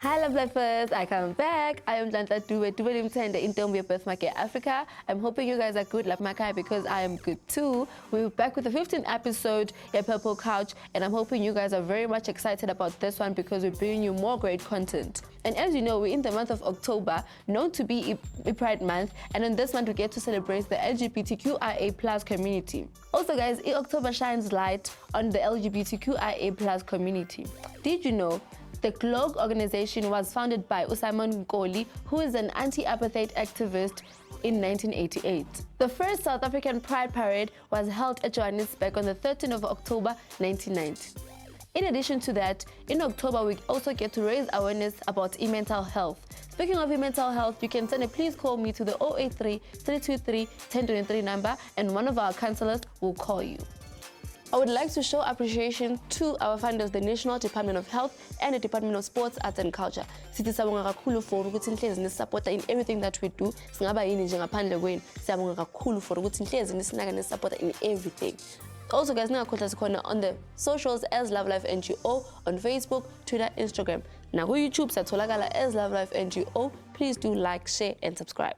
Hi loveLifers, I come back. I am Danta Duwe Mtende in Tombi Birth Market Africa. I'm hoping you guys are good, Love Makai, because I am good too. We're back with the 15th episode, Your Purple Couch, and I'm hoping you guys are very much excited about this one because we're bringing you more great content. And as you know, we're in the month of October, known to be a Pride Month, and in this month we get to celebrate the LGBTQIA+ community. Also guys, October shines light on the LGBTQIA+ community. Did you know the GLOG organization was founded by Usimon Nkoli, who is an anti-apartheid activist, in 1988. The first South African Pride Parade was held at Johannesburg on the 13th of October 1990. In addition to that, in October we also get to raise awareness about mental health. Speaking of mental health, you can send a please call me to the 083 323 1023 number and one of our counselors will call you. I would like to show appreciation to our funders, the National Department of Health and the Department of Sports, Arts and Culture. Sithi siyabonga kakhulu for ukuthi nihlezi nisupporta in everything that we do. Singaba yini nje ngaphandle kwenu. Siyabonga kakhulu for ukuthi nihlezi nisinaka nisupporta in everything. Also guys, ningakhohlwa sikhona on the socials as LoveLife NGO on Facebook, Twitter, Instagram. Na ku YouTube satholakala as LoveLife NGO. Please do like, share and subscribe.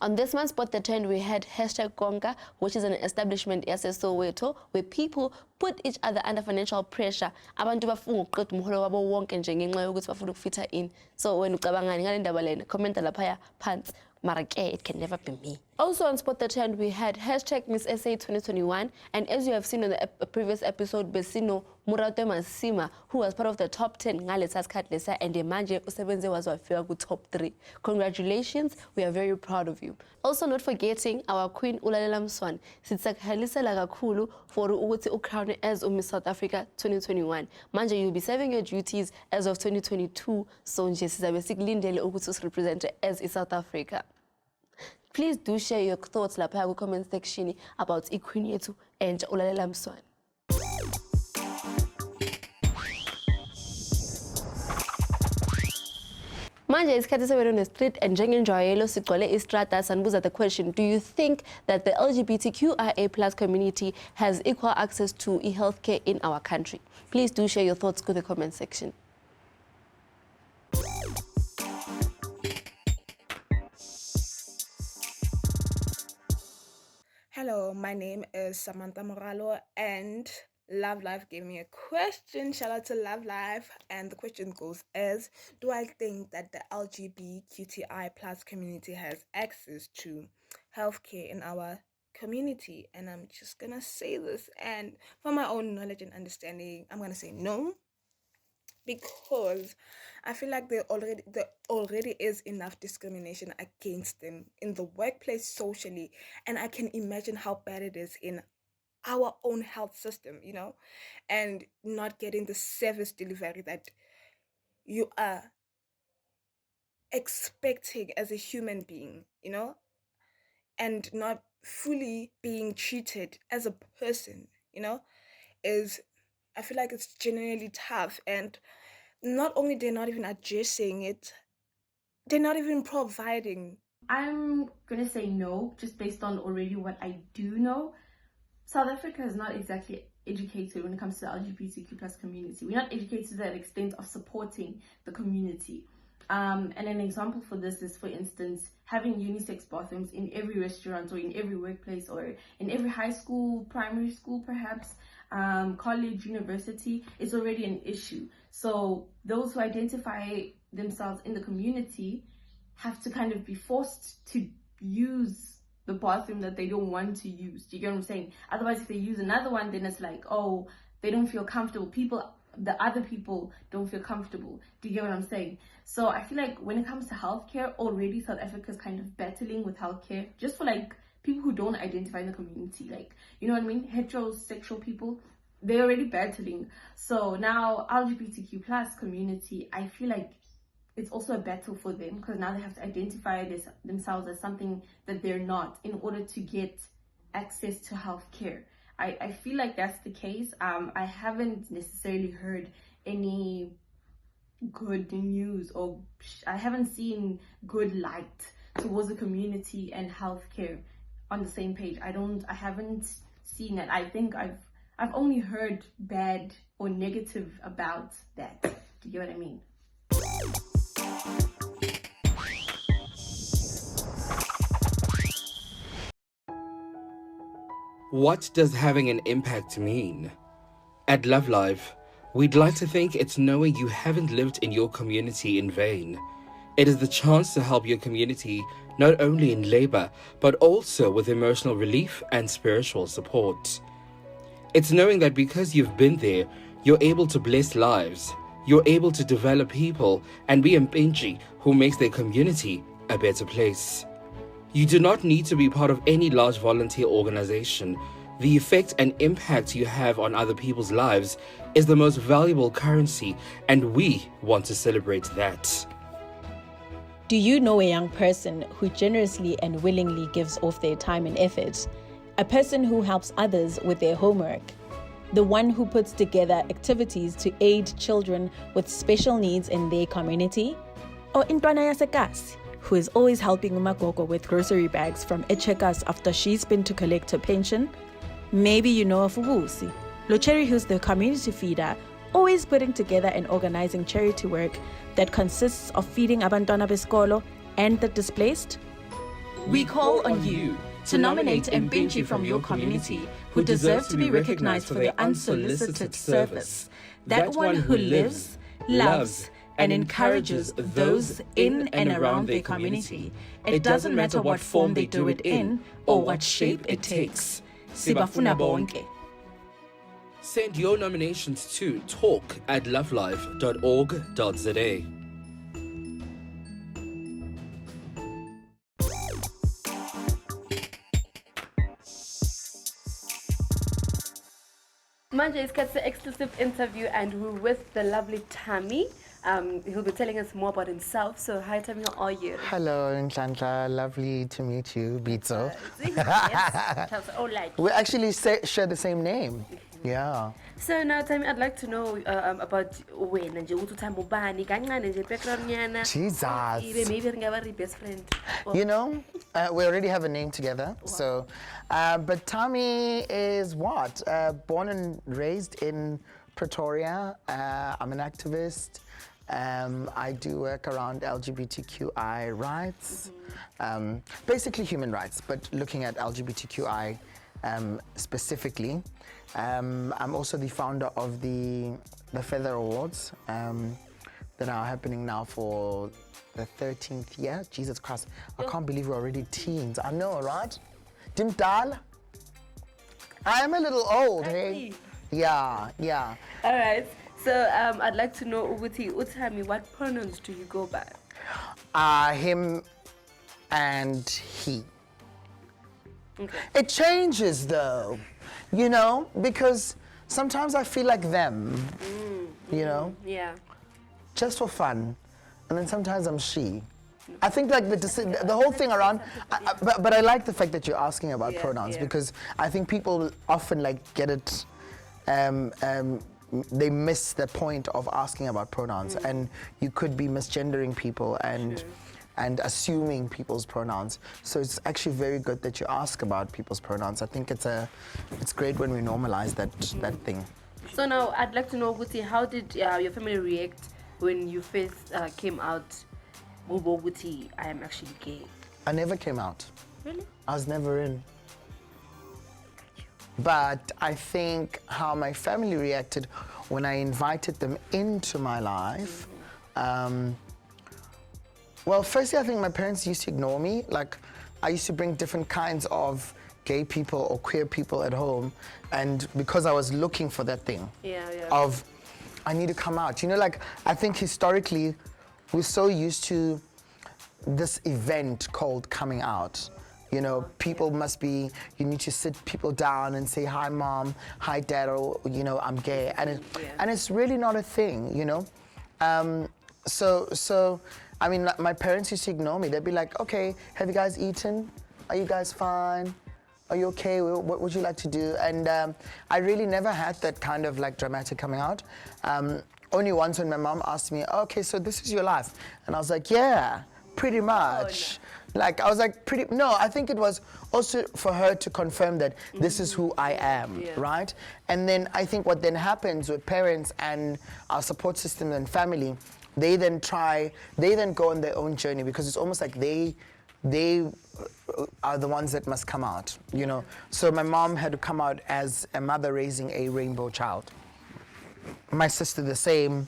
On this month's Spot the Trend, we had #Konka, which is an establishment Soweto where people put each other under financial pressure. Abantu bafuna ukuqeda umholo wabo wonke nje ngenxa yokuthi bafuna ukufitha in. So when ucabangani ngale ndaba lena, comment lapha phansi. Mara ke, it can never be me. Also on Spot the Trend, we had #Miss SA 2021, and as you have seen on the previous episode, Besino Murato Masima, who was part of the top 10 ngale taskhat lesa, and manje usebenze was wafika ku top 3. Congratulations, we are very proud of you. Also not forgetting our Queen Ulalela Mswane. Sitsakhalisela kakhulu for ukuthi ucrown as Miss South Africa 2021. Manje you'll be serving your duties as of 2022, so nje sizabe sikulindele ukuthi usirepresent as South Africa. Please do share your thoughts lapha ku comment section about iQueen yethu and Ulalela Mswane. Manje isikhathi sewena on the street and njengenjwayelo sigcwele istrata sanbuza the question, do you think that the LGBTQIA+ community has equal access to healthcare in our country? Please do share your thoughts in the comment section. Hello, my name is Samantha Moralo and Love Life gave me a question. Shout out to Love Life. And the question goes as, do I think that the LGBTQI+ community has access to healthcare in our community? And I'm just gonna say this, and for my own knowledge and understanding, I'm gonna say no. Because I feel like there already is enough discrimination against them in the workplace, socially, and I can imagine how bad it is in our own health system, you know, and not getting the service delivery that you are expecting as a human being, you know, and not fully being treated as a person, you know, I feel like it's genuinely tough. And not only they're not even addressing it, they're not even providing. I'm gonna say no, just based on already what I do know. South Africa is not exactly educated when it comes to the LGBTQ+ community. We're not educated to that extent of supporting the community. And an example for this is, for instance, having unisex bathrooms in every restaurant or in every workplace or in every high school, primary school perhaps, college, university, is already an issue. So those who identify themselves in the community have to kind of be forced to use the bathroom that they don't want to use. Do you get what I'm saying? Otherwise, if they use another one, then it's like, oh, they don't feel comfortable. The other people don't feel comfortable. Do you get what I'm saying? So I feel like when it comes to healthcare, already South Africa is kind of battling with healthcare just for like people who don't identify in the community. Like, you know what I mean? Heterosexual people, they're already battling. So now LGBTQ+ community, I feel like it's also a battle for them because now they have to identify themselves as something that they're not in order to get access to healthcare. I feel like that's the case. I haven't necessarily heard any good news, or I haven't seen good light towards the community and healthcare on the same page. I haven't seeing it. I think I've only heard bad or negative about that. Do you get what I mean? What does having an impact mean? At Love Life, we'd like to think it's knowing you haven't lived in your community in vain. It is the chance to help your community not only in labor, but also with emotional relief and spiritual support. It's knowing that because you've been there, you're able to bless lives, you're able to develop people and be a Mpenji who makes their community a better place. You do not need to be part of any large volunteer organization. The effect and impact you have on other people's lives is the most valuable currency, and we want to celebrate that. Do you know a young person who generously and willingly gives off their time and effort? A person who helps others with their homework? The one who puts together activities to aid children with special needs in their community? Or Intwana Yasekasi, who is always helping Umagogo with grocery bags from Echekas after she's been to collect her pension? Maybe you know of Ubusi, Locheri, who's the community feeder, always putting together and organizing charity work that consists of feeding abantwana besikolo and the displaced. We call on you to nominate a Mpenji from your community who deserves to be recognized for their unsolicited service. That one who lives, loves, and encourages those in and around their community. It doesn't matter what form they do it in or what shape it takes. Sibafuna bonke. Send your nominations to talk@lovelife.org.za. Manje is an exclusive interview, and we're with the lovely Thami. He'll be telling us more about himself. So, hi Thami, how are you? Hello, Nhlanhla. Lovely to meet you, Bitso. Yes. Tell us all like. We actually share the same name. Yeah. So now, Thami, I'd like to know about when and ubani background. Jesus. Maybe best friend. You know, we already have a name together. Wow. So, but Thami is what? Born and raised in Pretoria. I'm an activist. I do work around LGBTQI rights, basically human rights, but looking at LGBTQI specifically. I'm also the founder of the Feather Awards that are happening now for the 13th year. Jesus Christ, I can't believe we're already teens. I know, right? Dimdal? I am a little old, hey? Yeah. All right. So I'd like to know, Thami, what pronouns do you go by? Him and he. Okay. It changes though, you know, because sometimes I feel like them, you know? Yeah. Just for fun. And then sometimes I'm she. I think like the whole thing around, but I like the fact that you're asking about pronouns because I think people often like get it, they miss the point of asking about pronouns, and you could be misgendering people and assuming people's pronouns. So it's actually very good that you ask about people's pronouns. I think it's great when we normalize that thing. So now I'd like to know, Guti, how did your family react when you first came out? Guti, I am actually gay. I never came out. Really? I was never in. But I think how my family reacted when I invited them into my life. Well, firstly, I think my parents used to ignore me. Like, I used to bring different kinds of gay people or queer people at home, and because I was looking for that thing of, I need to come out. You know, like, I think historically, we're so used to this event called coming out. You know, people must be, you need to sit people down and say, hi, mom, hi, dad, or, you know, I'm gay. And it's really not a thing, you know? So, I mean, my parents used to ignore me. They'd be like, okay, have you guys eaten? Are you guys fine? Are you okay? What would you like to do? And I really never had that kind of like dramatic coming out. Only once when my mom asked me, okay, so this is your life. And I was like, yeah, Pretty much. Like, I was like, no, I think it was also for her to confirm that this is who I am, right? And then I think what then happens with parents and our support system and family, they then go on their own journey, because it's almost like they are the ones that must come out, you know? So my mom had to come out as a mother raising a rainbow child. My sister the same,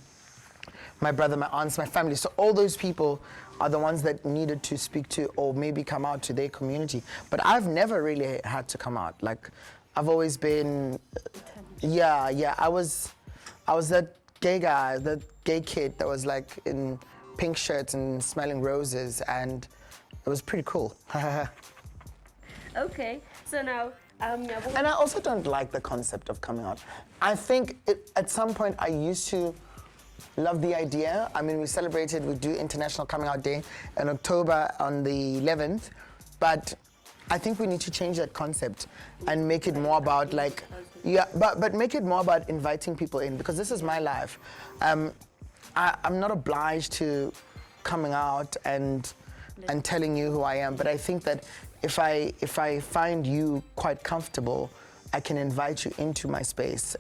my brother, my aunts, my family. So all those people are the ones that needed to speak to or maybe come out to their community. But I've never really had to come out. Like, I've always been, I was that gay guy, that gay kid that was like in pink shirts and smelling roses, and it was pretty cool. Okay, so now, and I also don't like the concept of coming out. I think at some point I used to love the idea. I mean, we do International Coming Out Day in October on the 11th, but I think we need to change that concept and make it more about like, but make it more about inviting people in, because this is my life. I'm not obliged to coming out and telling you who I am, but I think that if I find you quite comfortable, I can invite you into my space.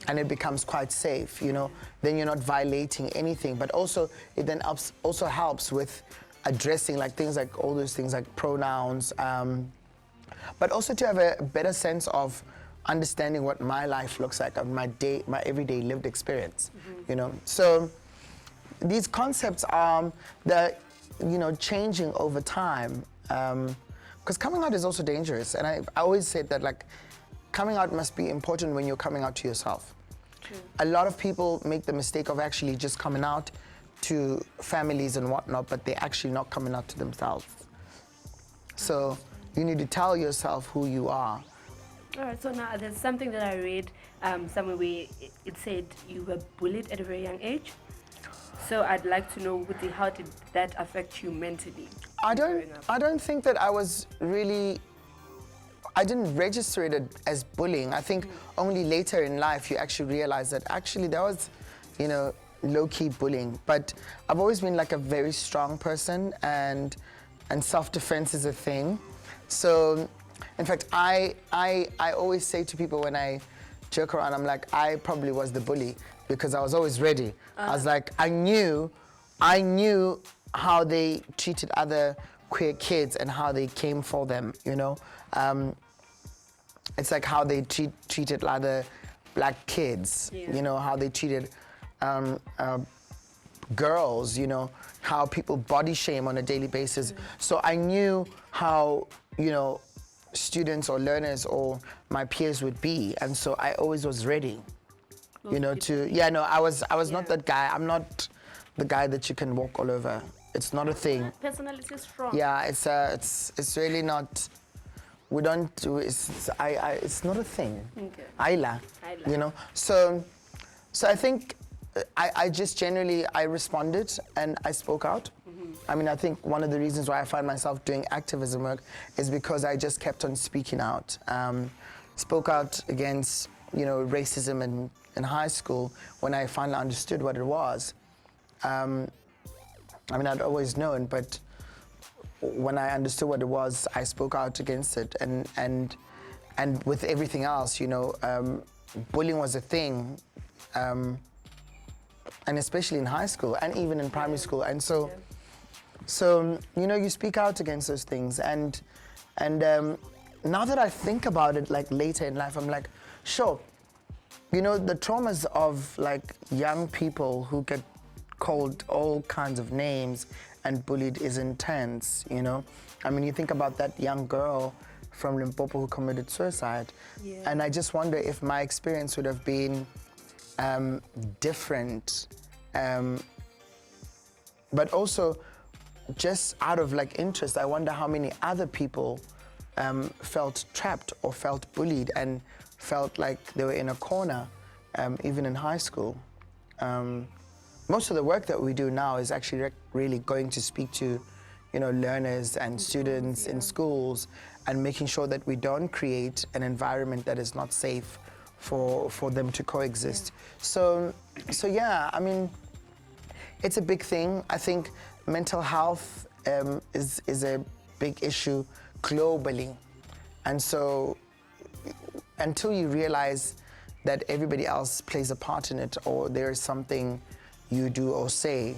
And it becomes quite safe, you know, then you're not violating anything. But also, it then also helps with addressing like things like all those things like pronouns, but also to have a better sense of understanding what my life looks like, my everyday lived experience, you know. So these concepts are changing over time, because coming out is also dangerous. And I always said that, like, coming out must be important when you're coming out to yourself. True. A lot of people make the mistake of actually just coming out to families and whatnot, but they're actually not coming out to themselves. So you need to tell yourself who you are. All right, so now there's something that I read somewhere where it said you were bullied at a very young age. So I'd like to know, how did that affect you mentally? I don't think that I didn't register it as bullying. I think only later in life you actually realize that actually that was, low-key bullying. But I've always been like a very strong person, and self-defense is a thing. So, in fact, I always say to people when I joke around, I'm like, I probably was the bully because I was always ready. I was like, I knew how they treated other queer kids and how they came for them, you know. It's like how they treated other black kids, you know, how they treated girls, you know, how people body shame on a daily basis. So I knew how, students or learners or my peers would be, and so I always was ready, I was not that guy. I'm not the guy that you can walk all over. It's not a thing. Personality is strong. Yeah, it's really not. We don't do it's not a thing. Okay. Ayla. You know. So I think I just generally I responded and I spoke out. I mean, I think one of the reasons why I find myself doing activism work is because I just kept on speaking out. Spoke out against, racism in high school when I finally understood what it was. I mean, I'd always known, but when I understood what it was, I spoke out against it. And with everything else, bullying was a thing, and especially in high school and even in primary school. And so you speak out against those things. And now that I think about it, like later in life, I'm like, sure, the traumas of like young people who get called all kinds of names and bullied is intense, I mean, you think about that young girl from Limpopo who committed suicide. Yeah. And I just wonder if my experience would have been different. But also, just out of like interest, I wonder how many other people felt trapped or felt bullied and felt like they were in a corner, even in high school. Most of the work that we do now is actually really going to speak to, learners and students in schools and making sure that we don't create an environment that is not safe for them to coexist. So yeah, I mean, it's a big thing. I think mental health is a big issue globally. And so until you realize that everybody else plays a part in it, or there is something you do or say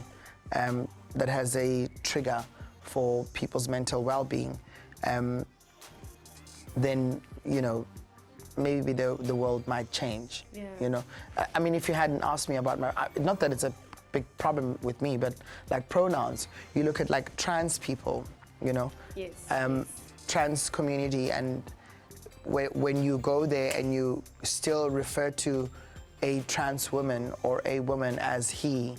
that has a trigger for people's mental well-being, then, you know, maybe the world might change. Yeah. You know, I mean, if you hadn't asked me about not that it's a big problem with me, but like pronouns, you look at like trans people, you know, Yes. trans community, and when you go there and you still refer to a trans woman or a woman as he,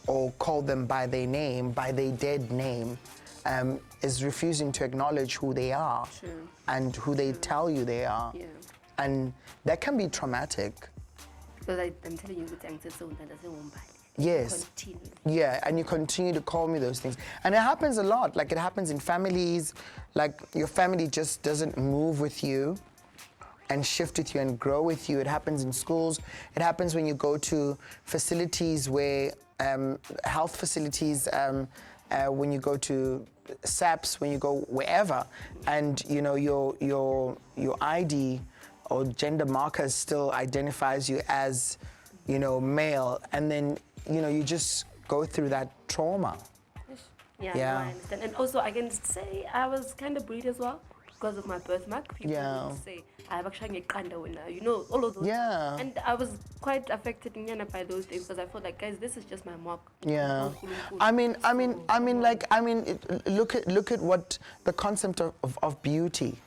or call them by their name, by their dead name, is refusing to acknowledge who they are. True. And who they tell you they are. Yeah. And that can be traumatic. Because I'm telling you, that Yes. continue. Yeah, and you continue to call me those things. And it happens a lot. Like, it happens in families. Like, your family just doesn't move with you and shift with you and grow with you. It happens in schools. It happens when you go to facilities where, health facilities, when you go to SAPs, when you go wherever, and you know your ID or gender marker still identifies you as, you know, male, and then, you know, you just go through that trauma. Yeah, Yeah. no, I understand. And also, I can say I was kind of bullied as well because of my birthmark. People Yeah. would say I have actually a you know, all of those. Yeah. And I was quite affected by those things because I felt like, guys, this is just my mark. Yeah, look at what the concept of beauty,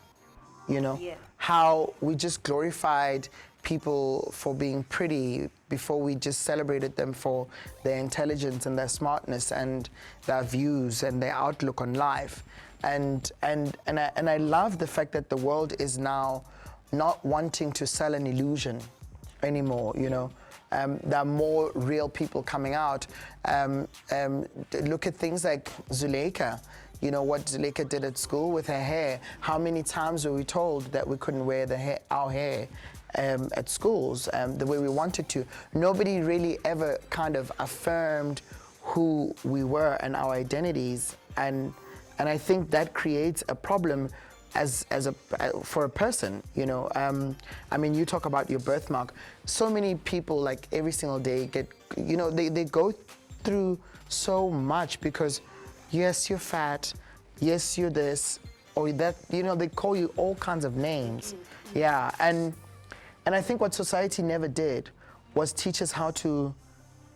you know, Yeah. how we just glorified people for being pretty before we just celebrated them for their intelligence and their smartness and their views and their outlook on life, and I love the fact that the world is now not wanting to sell an illusion anymore, you know. There are more real people coming out. Look at things like Zuleika. You know, what Zuleika did at school with her hair. How many times were we told that we couldn't wear our hair at schools the way we wanted to? Nobody really ever kind of affirmed who we were and our identities. And I think that creates a problem for a person, you know. I mean, you talk about your birthmark. So many people, like, every single day get, you know, they go through so much because, yes, you're fat, yes, you're this, or that, you know, they call you all kinds of names. Yeah, and I think what society never did was teach us how to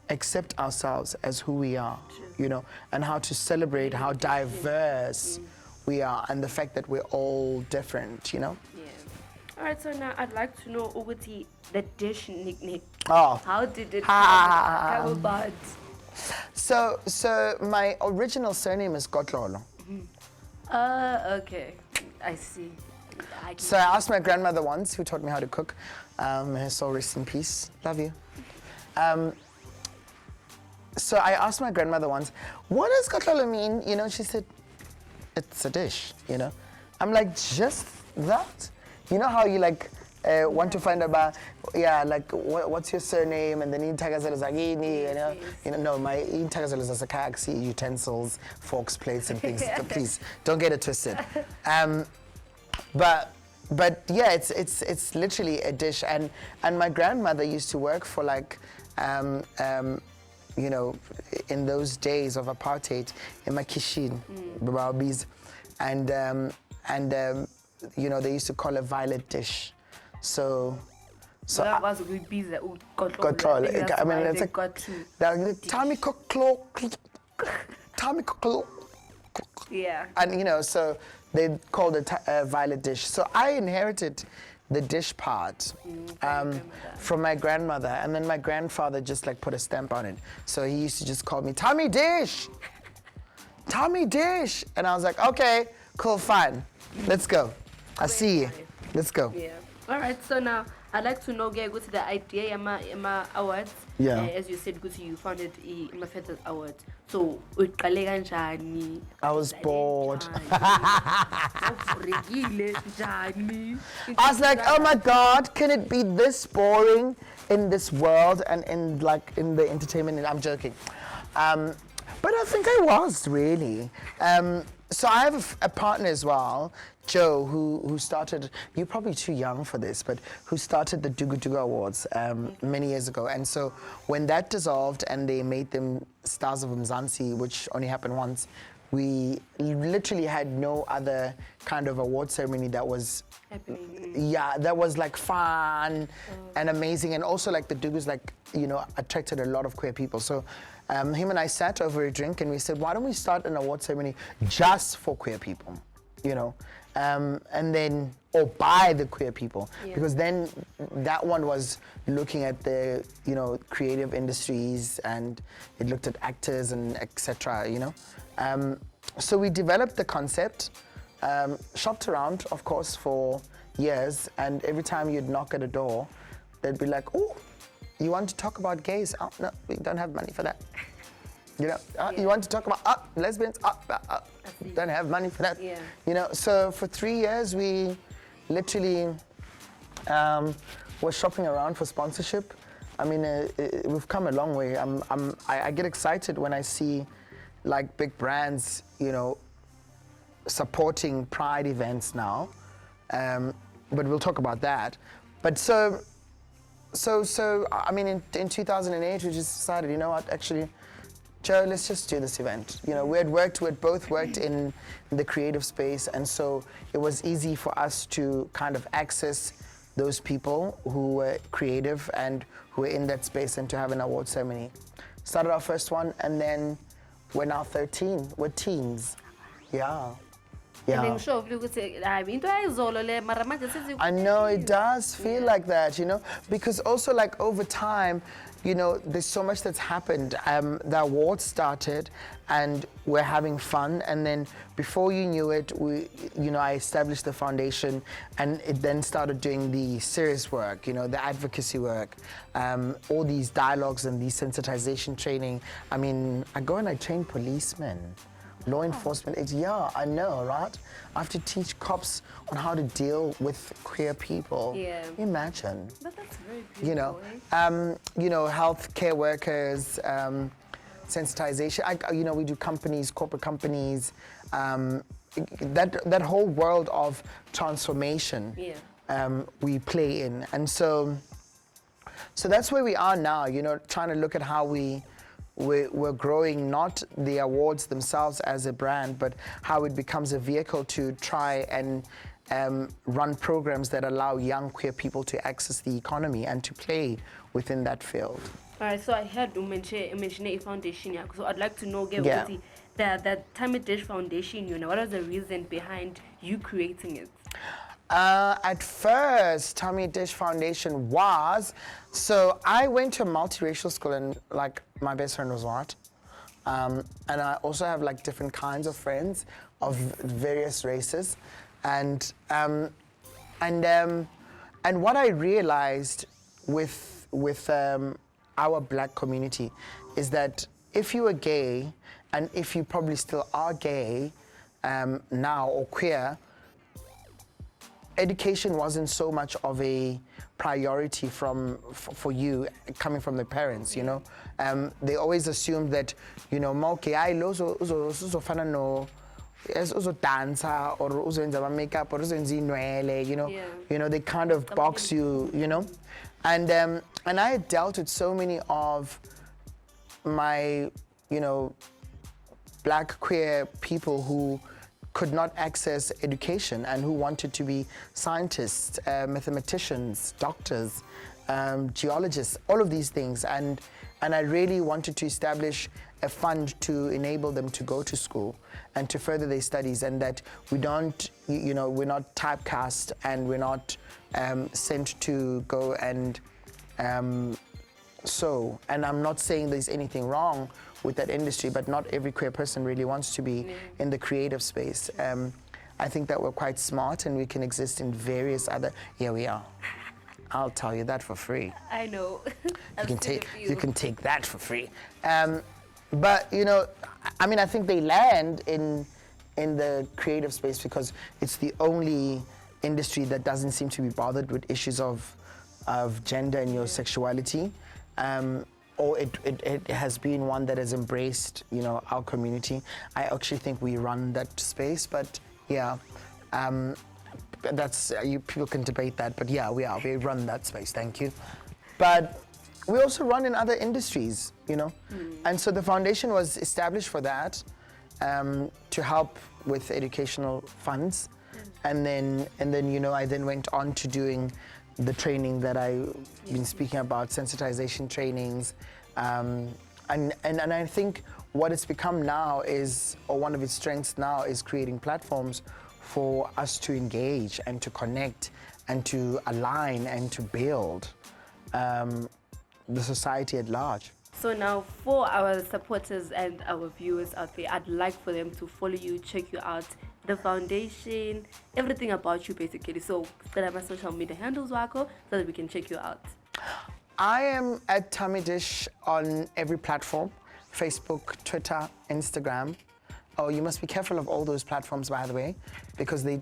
accept ourselves as who we are, you know, and how to celebrate how diverse we are, and the fact that we're all different, you know? Yeah. All right, so now I'd like to know, Uguti, the dish nickname. Oh. How did it come about? So my original surname is Kotlolo. Okay. I see. So I asked my grandmother once, who taught me how to cook. Her soul rest in peace. Love you. So I asked my grandmother once, what does Kotlolo mean? You know, she said, it's a dish, you know. I'm like, just that? You know how you like want to find about, yeah, like what's your surname, and then Intagazelo Zagini, you know, no, my Intagazelo Zakaksi, utensils, forks, plates, and things. So please don't get it twisted. But yeah, it's literally a dish, and my grandmother used to work for like, you know, in those days of apartheid in Makishin, Bababis, and you know, they used to call it violet dish. So that was a good pizza. Control. I mean, it's like Thami cook. Yeah. And you know, so they called it violet dish. So I inherited the dish part from my grandmother, and then my grandfather just like put a stamp on it. So he used to just call me Thami Dish, Thami Dish, and I was like, okay, cool, fine, let's go. I see you. Let's go. Yeah. All right. So now I'd like to know, go to the idea, Yama Awards. Yeah. As you said, you founded Yama Fetters Awards. So, I was bored. I was like, oh my God, can it be this boring in this world and in the entertainment? I'm joking. But I think I was really. So I have a partner as well, Joe, who started, you're probably too young for this, but who started the Dugu Dugu Awards many years ago. And so when that dissolved and they made them Stars of Mzansi, which only happened once, we literally had no other kind of award ceremony that was, that was like fun and amazing. And also like the Dugus, like, you know, attracted a lot of queer people. So him and I sat over a drink and we said, why don't we start an award ceremony just for queer people, you know? And then, or by the queer people, because then that one was looking at the, you know, creative industries, and it looked at actors and etc. You know, so we developed the concept, shopped around, of course, for years, and every time you'd knock at a door, they'd be like, "Oh, you want to talk about gays? Oh, no, we don't have money for that." You know, you want to talk about lesbians? Don't have money for that. Yeah. You know, so for 3 years we literally were shopping around for sponsorship. I mean, we've come a long way. I get excited when I see like big brands, you know, supporting pride events now. But we'll talk about that. But so I mean, in 2008 we just decided, you know what, actually, Joe, let's just do this event. You know, we had both worked in the creative space, and so it was easy for us to kind of access those people who were creative and who were in that space, and to have an award ceremony. Started our first one, and then we're now 13. We're teens. Yeah. Yeah. I know, it does feel like that, you know, because also like over time, you know, there's so much that's happened. The awards started and we're having fun, and then before you knew it, I established the foundation, and it then started doing the serious work, you know, the advocacy work, all these dialogues and these sensitization training. I mean, I go and I train policemen. Law enforcement, yeah, I know, right? I have to teach cops on how to deal with queer people. Yeah. Imagine. But that's very beautiful. You know, healthcare workers, sensitization. We do companies, corporate companies, that whole world of transformation. We play in, and so that's where we are now. You know, trying to look at how we're growing, not the awards themselves as a brand, but how it becomes a vehicle to try and run programs that allow young queer people to access the economy and to play within that field. All right, so I heard you mention a foundation, so I'd like to know, the Thami Dish Foundation, you know, what was the reason behind you creating it? At first, Thami Dish Foundation was, so I went to a multiracial school, and like my best friend was white. And I also have like different kinds of friends of various races. And what I realized with our black community is that if you were gay, and if you probably still are gay now, or queer, education wasn't so much of a priority for you coming from the parents, you know. They always assumed that, you know, dancer or makeup or you know, they kind of box you, you know. And I had dealt with so many of my, you know, black queer people who could not access education and who wanted to be scientists, mathematicians, doctors, geologists, all of these things. And I really wanted to establish a fund to enable them to go to school and to further their studies, and that we don't, you know, we're not typecast, and we're not sent to go and sew. And I'm not saying there's anything wrong with that industry, but not every queer person really wants to be in the creative space. I think that we're quite smart, and we can exist in various other, here we are. I'll tell you that for free. I know. You can take that for free. But you know, I mean, I think they land in the creative space because it's the only industry that doesn't seem to be bothered with issues of gender and your sexuality. or it has been one that has embraced, you know, our community. I actually think we run that space, but yeah, that's people can debate that, but yeah, we run that space. Thank you, but we also run in other industries, you know, and so the foundation was established for that, to help with educational funds, and then you know, I then went on to doing the training that I've been speaking about, sensitization trainings, and I think what it's become now is, or one of its strengths now, is creating platforms for us to engage and to connect and to align and to build the society at large. So now for our supporters and our viewers out there, I'd like for them to follow you, check you out, the foundation, everything about you basically. So tell my social media handles wako so that we can check you out. I am at Thami Dish on every platform, Facebook, Twitter, Instagram. Oh, you must be careful of all those platforms, by the way, because they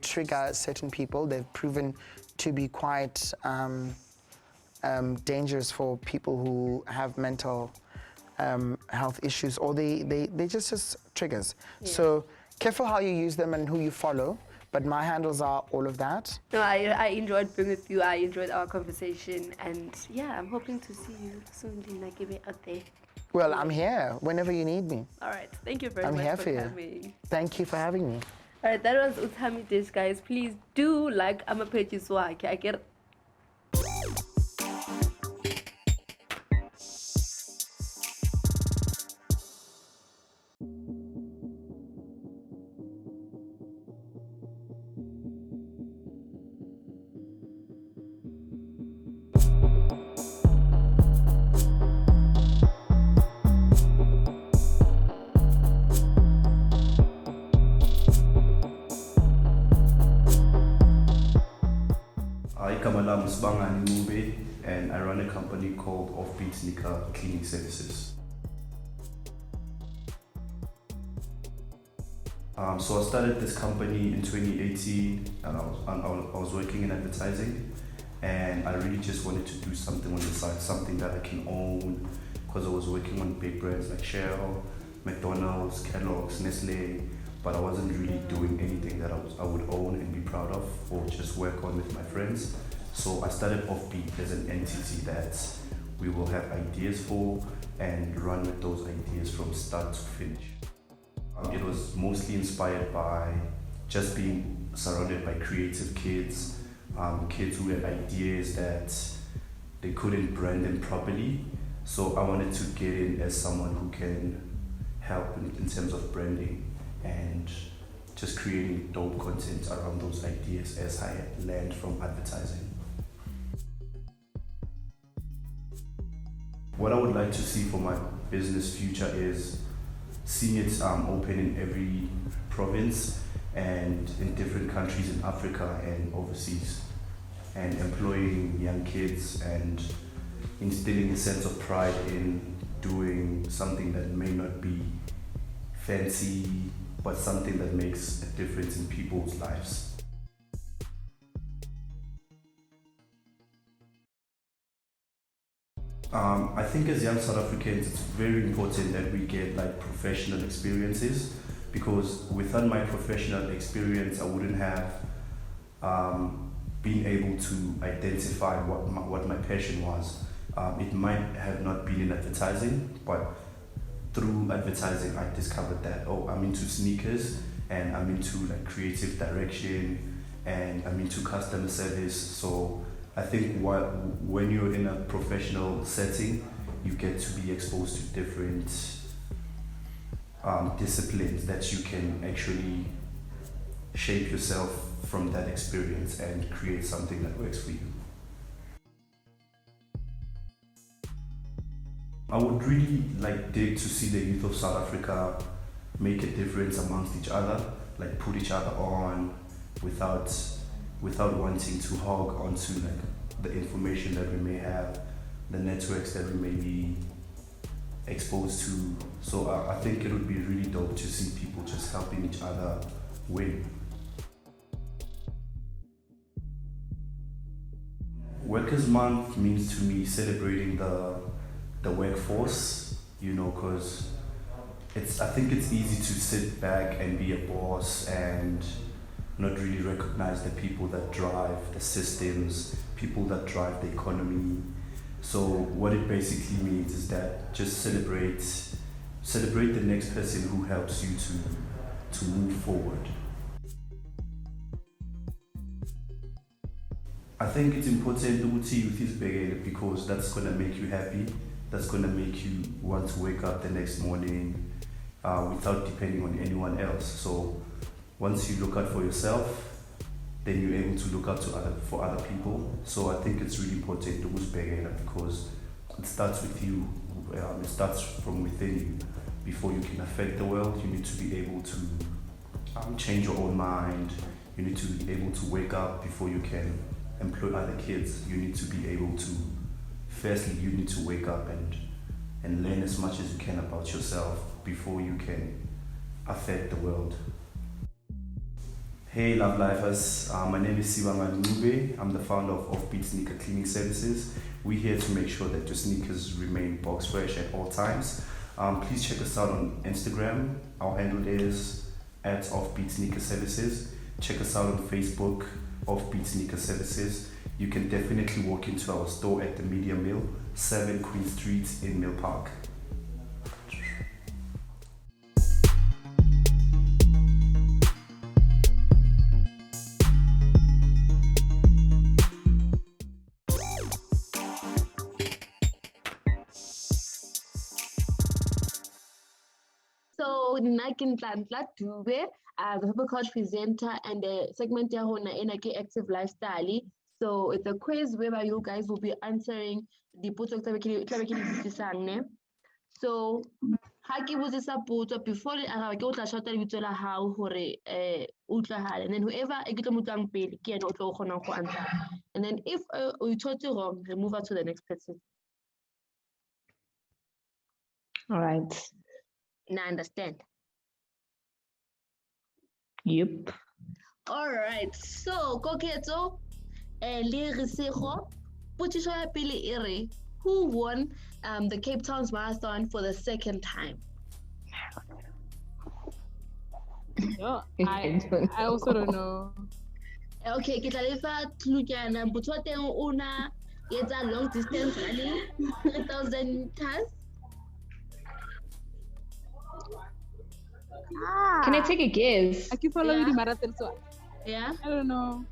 trigger certain people. They've proven to be quite dangerous for people who have mental health issues, or they just triggers. Yeah. So careful how you use them and who you follow, but my handles are all of that. No, I enjoyed being with you. I enjoyed our conversation, and yeah, I'm hoping to see you soon, Dina. Give it out there. Well, I'm here whenever you need me. All right, thank you very much for coming. You. Thank you for having me. All right, that was Thami Dish, guys. Please do like amapages wake. I get. And I run a company called Offbeat Sneaker Cleaning Services. So I started this company in 2018, and I was working in advertising, and I really just wanted to do something on the side, something that I can own, because I was working on big brands like Shell, McDonald's, Kellogg's, Nestle, but I wasn't really doing anything that I would own and be proud of, or just work on with my friends. So I started Offbeat as an entity that we will have ideas for and run with those ideas from start to finish. It was mostly inspired by just being surrounded by creative kids, kids who had ideas that they couldn't brand them properly. So I wanted to get in as someone who can help in terms of branding and just creating dope content around those ideas as I learned from advertising. What I would like to see for my business future is seeing it open in every province and in different countries in Africa and overseas, and employing young kids and instilling a sense of pride in doing something that may not be fancy, but something that makes a difference in people's lives. I think as young South Africans, it's very important that we get like professional experiences, because without my professional experience, I wouldn't have been able to identify what my passion was. It might have not been in advertising, but through advertising, I discovered that, oh, I'm into sneakers and I'm into like creative direction and I'm into customer service. So I think when you're in a professional setting, you get to be exposed to different disciplines that you can actually shape yourself from that experience and create something that works for you. I would really dig to see the youth of South Africa make a difference amongst each other, like put each other on without wanting to hog onto the information that we may have, the networks that we may be exposed to. So I think it would be really dope to see people just helping each other win. Workers' Month means to me celebrating the the workforce, you know, because I think it's easy to sit back and be a boss and not really recognize the people that drive the systems, people that drive the economy. So what it basically means is that just celebrate the next person who helps you to move forward. I think it's important to youth is big because that's gonna make you happy. That's gonna make you want to wake up the next morning without depending on anyone else. So once you look out for yourself, then you're able to look out for other people. So I think it's really important to because it starts with you. It starts from within you. Before you can affect the world, you need to be able to change your own mind. You need to be able to wake up before you can employ other kids. You need to be able to, firstly, you need to wake up and learn as much as you can about yourself before you can affect the world. Hey loveLifers, my name is Sibangan Ngube. I'm the founder of Offbeat Sneaker Cleaning Services. We're here to make sure that your sneakers remain box fresh at all times. Please check us out on Instagram. Our handle is @Offbeat Sneaker Services. Check us out on Facebook, Offbeat Sneaker Services. You can definitely walk into our store at the Media Mill, 7 Queen Street in Mill Park. So nna ke Ntlanhla Dube, the Purple Couch presenter and the segment ya hona ena ke Active Lifestyle. So it's a quiz whereby you guys will be answering the potso tlabe ke di botsisang ne. So ha ke botsisa potso before le araba ke o tla shota lebitso la hao hore utlwahale, and then whoever e ke tlo motlwang pele ke yena o tlo kgonang go answer. And then if you thotse wrong, we move on to the next person. All right. Now understand. Yep. All right. So Koketso le Risego, potso ya pele e re, who won the Cape Town's marathon for the second time? No, I also don't know. Okay, ke tla lefa tlhukyana. Potso wa teng una etsa long distance running 3,000 meters. Can I take a guess? I keep following Yeah. the marathon, so Yeah. I don't know.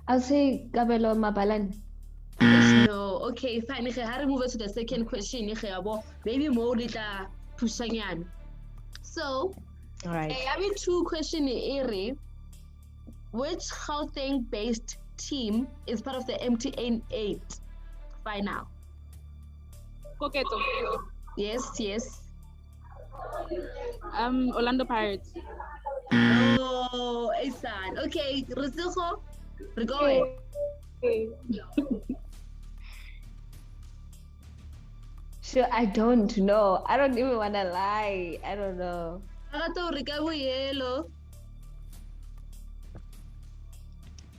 I'll say Gabelo Mabalan. No. Okay, fine. I'll move on to the second question. Maybe more later. So, All right. I have 2 questions here. Which Gauteng-based team is part of the MTN 8 final? Koketo. Yes. Orlando Pirates. Oh, Isan. Okay, Risiko, we're going. Sure, I don't know. I don't even want to lie. I don't know. Yellow.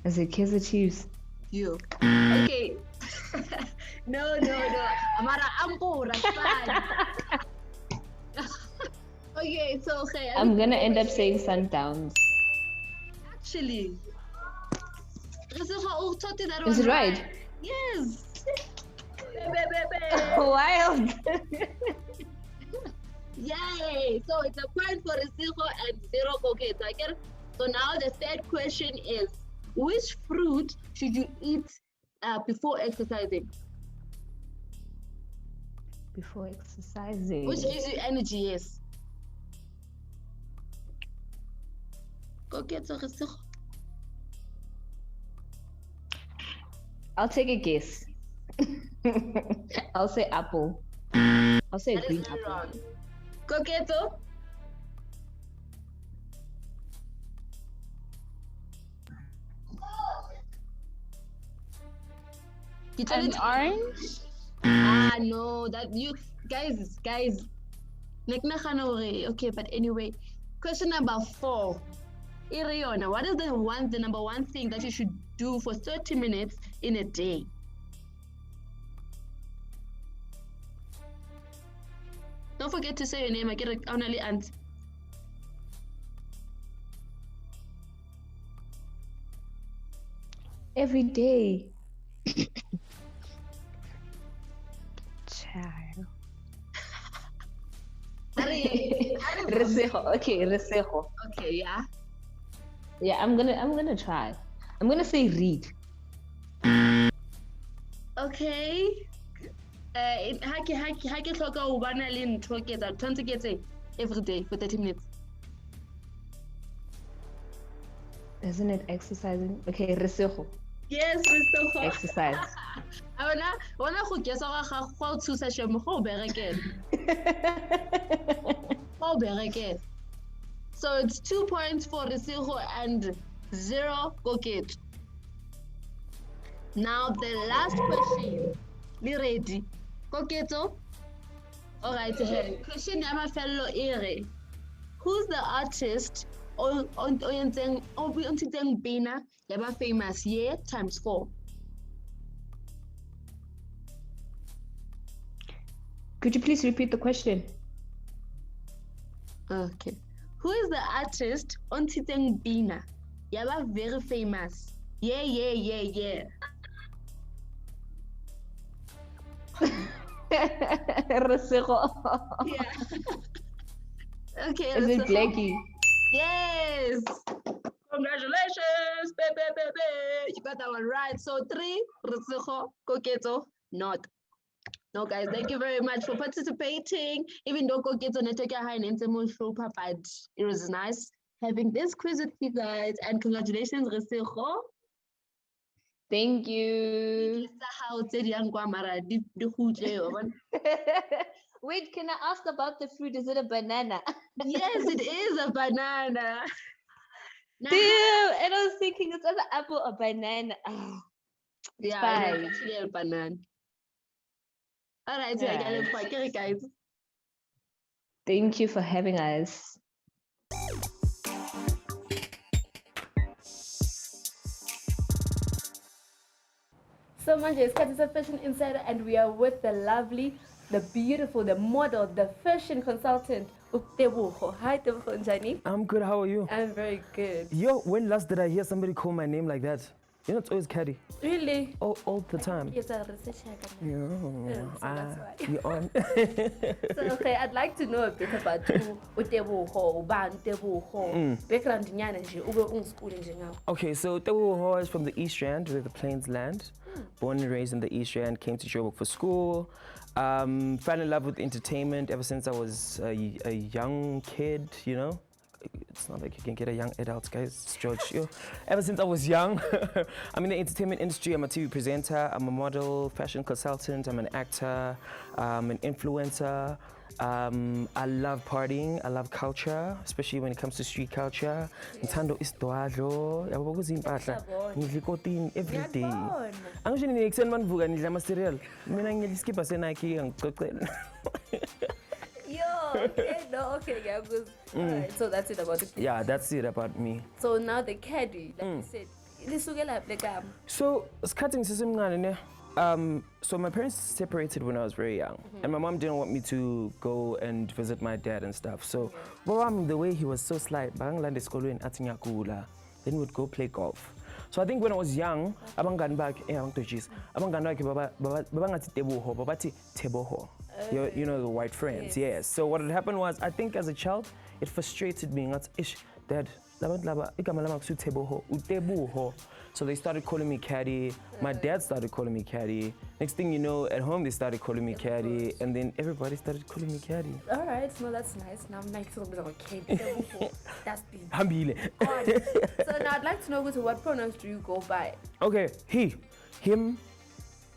Is it Kaiser Chiefs? You. Okay. No. Amara Ampura. Okay, so okay. I'm gonna end up saying Sundowns. Actually, is Is it right? Yes. Wild. Yay! So it's a point for Risiko and 0 Koketo. Okay? So now the third question is, which fruit should you eat before exercising? Before exercising. Which gives you energy, yes. Koketo, Risiko. I'll take a guess. I'll say apple. I'll say That green is apple. wrong. Koketo? An orange? No, that you guys. Okay, but anyway, question number 4. Iriona, what is the number one thing that you should do for 30 minutes in a day? Don't forget to say your name. I get only aunt. Every day. Child. Resejo. Okay, Resejo. Okay, yeah. Yeah, I'm gonna try. I'm gonna say read. Okay. Ha ke hloka ho bana le ntho ke tsa tshwantse ke etse every day for 30 minutes. Isn't it exercising? Okay, Resejo. Yes, Mr. Exercise. Ona go guessa ga gago go thusa shemo go berekela. Go berekela. So it's 2 points for Resejo and 0 Koketso. Now the last question. Be ready. Koketso. All right, question ya mafello ere. Who's the artist o ntshitseng pina ya ba famous year times 4? Could you please repeat the question? Okay. Who is the artist o ntshitseng pina ya ba very famous? Yeah. Resejo. Yeah. Okay. Is it Blackie? Yes. Congratulations. You got that one right. So 3, Resejo, Koketso, not. No, guys, thank you very much for participating. Even though Koketso network high and but it was nice having this quiz with you guys. And congratulations, Resejo. Thank you. Wait, can I ask about the fruit? Is it a banana? Yes, it is a banana. Damn, and I was thinking it's either apple or banana. Oh, yeah, it's actually a banana. All right, guys. Thank you for having us. So much is Caddy Fashion Insider, and we are with the lovely, the beautiful, the model, the fashion consultant, Tebogo. Hi, Tebogo Njani. I'm good, how are you? I'm very good. Yo, when last did I hear somebody call my name like that? You know, it's always Caddy. Really? All the time. Yes, I research. Yeah, you're on. So, okay, I'd like to know a bit about you, Tebogo, Ban Tebogo, background nyana nje, ube school nje ngawo. Okay, so Tebogo is from the East Rand, where the plains land. Born and raised in the East Rand, came to Joburg for school. Fell in love with entertainment ever since I was a young kid, you know. It's not like you can get a young adult, guys. It's George. Ever since I was young, I'm in the entertainment industry. I'm a TV presenter. I'm a model, fashion consultant. I'm an actor. I'm an influencer. I love partying. I love culture, especially when it comes to street culture. Ngithanda isidwadlo, yabo kuzimpahla. Ngidla ikotini every day. Angisho nini ekseni manivuka ngidla ama cereal. Mina ngidla iskipa seNike ngicocela. Okay, yeah, because alright, so that's it about the kids. Yeah, that's it about me. So now the Caddy, like you said, lisukela like So, cutting system so my parents separated when I was very young, and my mom didn't want me to go and visit my dad and stuff. So, the way he was so slight, then we'd go play golf. So I think when I was young, you know, the white friends, yes. So what had happened was, I think as a child, it frustrated me. Dad, so they started calling me Caddy. My dad started calling me Caddy. Next thing you know, at home they started calling me Caddy, and then everybody started calling me Caddy. All right, no, that's nice. Now I'm like, okay, that's big. So now I'd like to know what pronouns do you go by? Okay, he, him,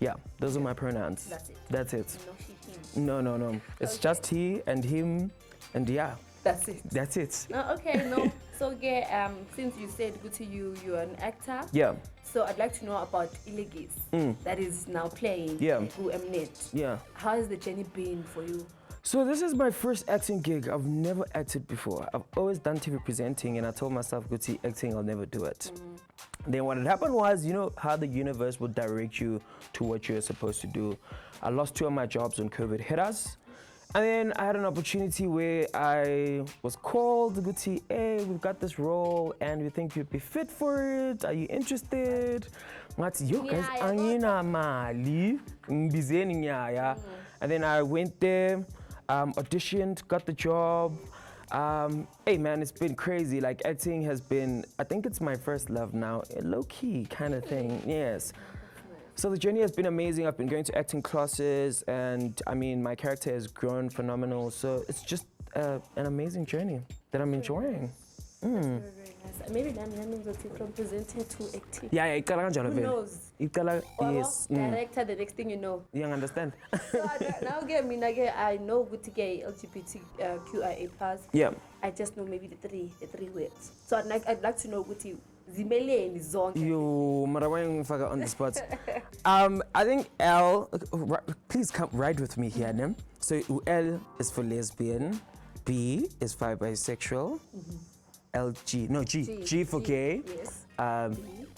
yeah, those are my pronouns. That's it. That's it. No, she, him. No. It's just he and him, and yeah. That's it. That's it. No, okay, no. So, yeah, since you said you're an actor. Yeah. So I'd like to know about Illegis that is now playing. Yeah. Who Mnet. Yeah. How has the journey been for you? So this is my first acting gig. I've never acted before. I've always done TV presenting, and I told myself, Guti, acting, I'll never do it. Then what had happened was, you know how the universe will direct you to what you're supposed to do. I lost 2 of my jobs when COVID hit us. And then I had an opportunity where I was called, Guti, hey, we've got this role and we think you'd be fit for it. Are you interested? Ngathi, yo guys, angina mali, ngibizeni nyaya. And then I went there, auditioned, got the job. Hey man, it's been crazy. Like acting has been, I think it's my first love now, a low-key kind of thing, yes. So the journey has been amazing. I've been going to acting classes and I mean, my character has grown phenomenal. So it's just an amazing journey that I'm enjoying. Very nice. Maybe from presenting to acting. Yeah, who knows? Yes. Director, the next thing you know. You understand? So now I know good gay LGBTQIA+. Yeah. I just know maybe the three words. So I'd like to know what you Zimeleni zonke. You marawang faga on the spot. I think L, please come ride with me here, Nem. So L is for lesbian, B is for bisexual, G for gay, yes.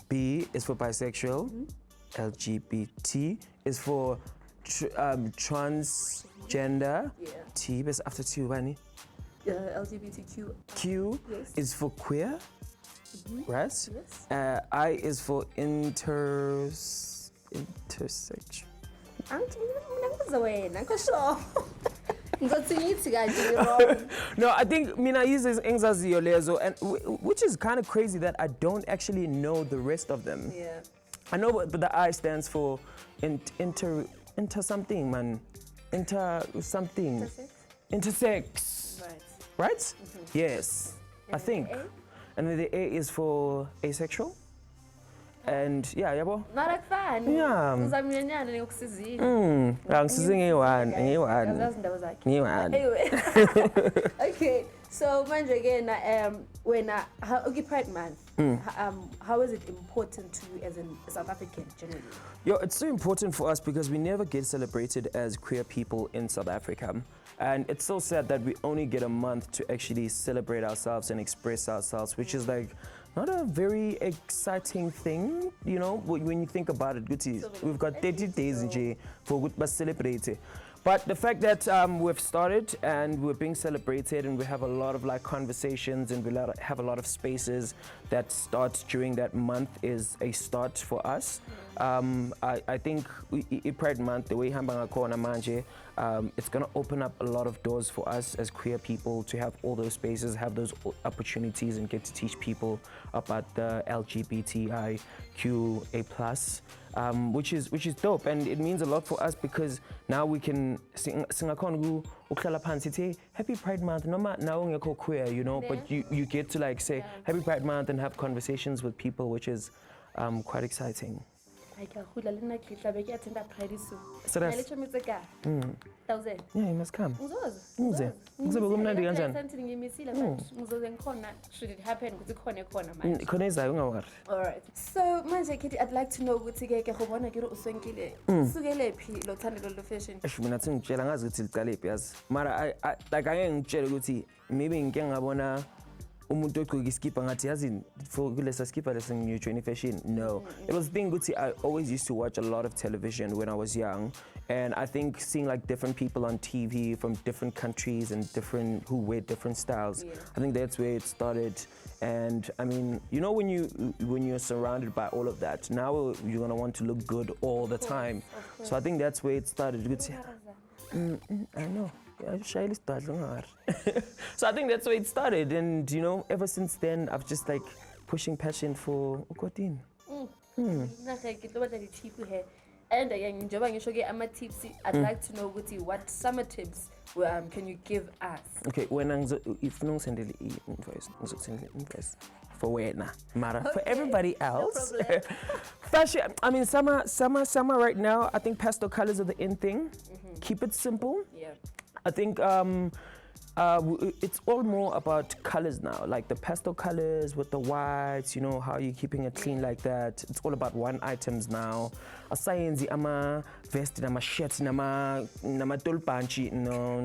B is for bisexual, LGBT is for transgender, T is after T, Wani. LGBTQ. Q is for queer. Right? Yes. I is for intersection. No, I think Mina uses Engzaziyo lezo, and which is kind of crazy that I don't actually know the rest of them. Yeah. I know, but the I stands for inter something, man. Inter something. Intersex. Right. Right? Yes. I think. And then the A is for asexual. And yeah, yabo. Not like fun. Yeah. Anyway. Okay. So manje again, when Pride Month, how is it important to you as a South African generally? Yo, it's so important for us because we never get celebrated as queer people in South Africa. And it's so sad that we only get a month to actually celebrate ourselves and express ourselves, which is like not a very exciting thing, you know, when you think about it. We've got 30 days in J for good celebrate. But the fact that we've started and we're being celebrated and we have a lot of like conversations and we have a lot of spaces that start during that month is a start for us. I think Pride Month, the way Hambanga Kona Manje, it's going to open up a lot of doors for us as queer people to have all those spaces, have those opportunities and get to teach people about the LGBTIQA+. Which is dope, and it means a lot for us because now we can sing Happy Pride Month. No now queer, you know, but you get to like say Happy Pride Month and have conversations with people, which is quite exciting. Yeah, you must come. Should it happen? Alright. So, manje Kitty, I'd like to know what you get fashion. Umuntu ogqoka iskipa ngathi yazi for kulesa skipa lesinye join fashion. No, it was thing Guti. I always used to watch a lot of television when I was young, and I think seeing like different people on TV from different countries and different who wear different styles. I think that's where it started. And I mean, you know, when you're surrounded by all of that, now you're gonna want to look good all the time. So I think that's where it started. Guti. I know. So I think that's where it started, and you know, ever since then I've just like pushing passion for Ukotin. And again, tips, I'd like to know what summer tips can you give us? Okay, when if no send the invoice for Wena, Mara, for everybody else. No Fashion. I mean, summer right now. I think pastel colors are the in thing. Keep it simple. Yeah. I think it's all more about colors now, like the pastel colors with the whites, you know, how you're keeping it clean like that. It's all about one items now. Asayenzi ama vest nama shirt nama tolpanchi. No.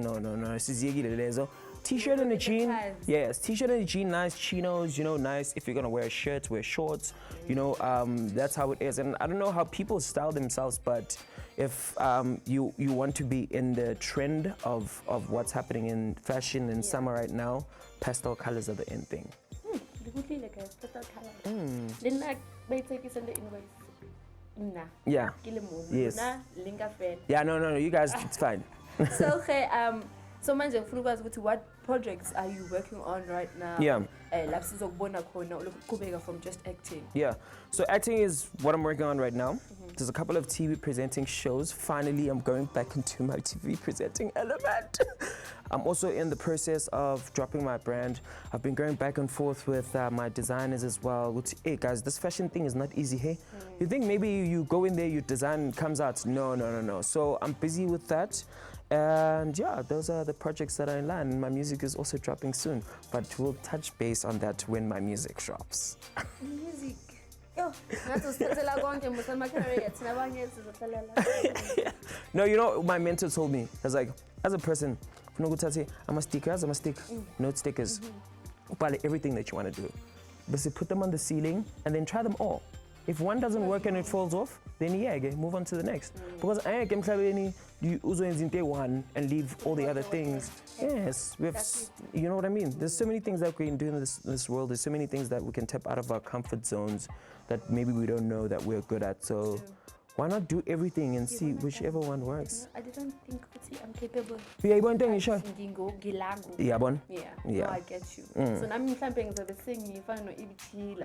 Siziyekile lezo. T-shirt and a jean. Yes, T-shirt and a jean, nice chinos, you know, nice. If you're gonna wear a shirt, wear shorts. You know, that's how it is. And I don't know how people style themselves, but if you want to be in the trend of what's happening in fashion in summer right now, pastel colors are the end thing. Yeah. Yes. Yeah, no, you guys, it's fine. So, okay, so manje ngifuna ukwazi ukuthi what projects are you working on right now? Yeah. Lapho sizokubona khona ukuqhubeka from just acting. Yeah, so acting is what I'm working on right now. There's a couple of TV presenting shows. Finally, I'm going back into my TV presenting element. I'm also in the process of dropping my brand. I've been going back and forth with my designers as well. Hey guys, this fashion thing is not easy, hey? You think maybe you go in there, you design, it comes out. No. So I'm busy with that. And yeah, those are the projects that are in line. My music is also dropping soon, but we'll touch base on that when my music drops. Music. Yo, no, you know, my mentor told me, I was like, as a person, I'm a sticker, note stickers. Everything that you want to do. But put them on the ceiling and then try them all. If one doesn't work and it falls off, then yeah, move on to the next. Because I can try you one and leave all the other things. Yes, you know what I mean? There's so many things that we can do in this world. There's so many things that we can tap out of our comfort zones that maybe we don't know that we're good at. So why not do everything and see whichever one works? I didn't think I'm capable. Yeah, you want to sure? Yeah, bon. Yeah. Yeah. No, I get you. So now I'm thinking of singing. If I know EBT,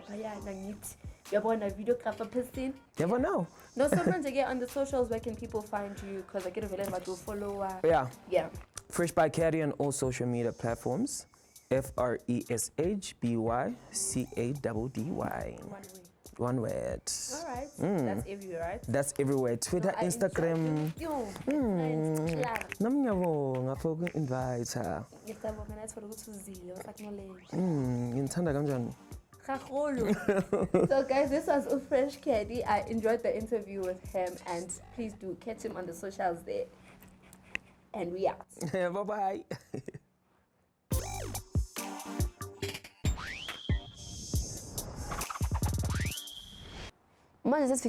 you want a videographer person. Never know. No, sometimes I get on the socials. Where can people find you? Because I get a very much follow. Yeah. Fresh by Caddy on all social media platforms. FRESHBYCADDY. One word. All right. That's everywhere, right? That's everywhere. Twitter, Instagram. Namnyabonga for invite her. So guys, this was Fresh Caddy. I enjoyed the interview with him, and please do catch him on the socials there. And we out. Bye-bye. Guys,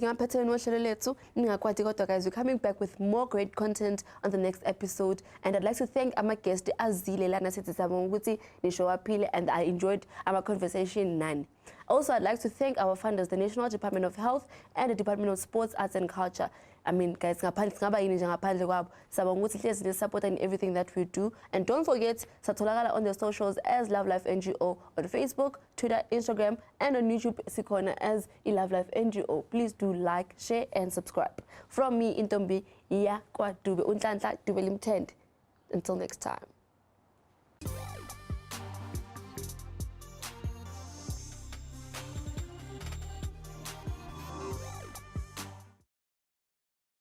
we're coming back with more great content on the next episode, and I'd like to thank our guest Azile Lana Setisamonguti Nishowapile, and I enjoyed our conversation none. Also, I'd like to thank our funders, the National Department of Health and the Department of Sports, Arts and Culture. I mean, guys, support in everything that we do. And don't forget, satolagala on the socials as Love Life NGO on Facebook, Twitter, Instagram, and on YouTube, Sikona as Love Life NGO. Please do like, share, and subscribe. From me, Intombi, Until next time.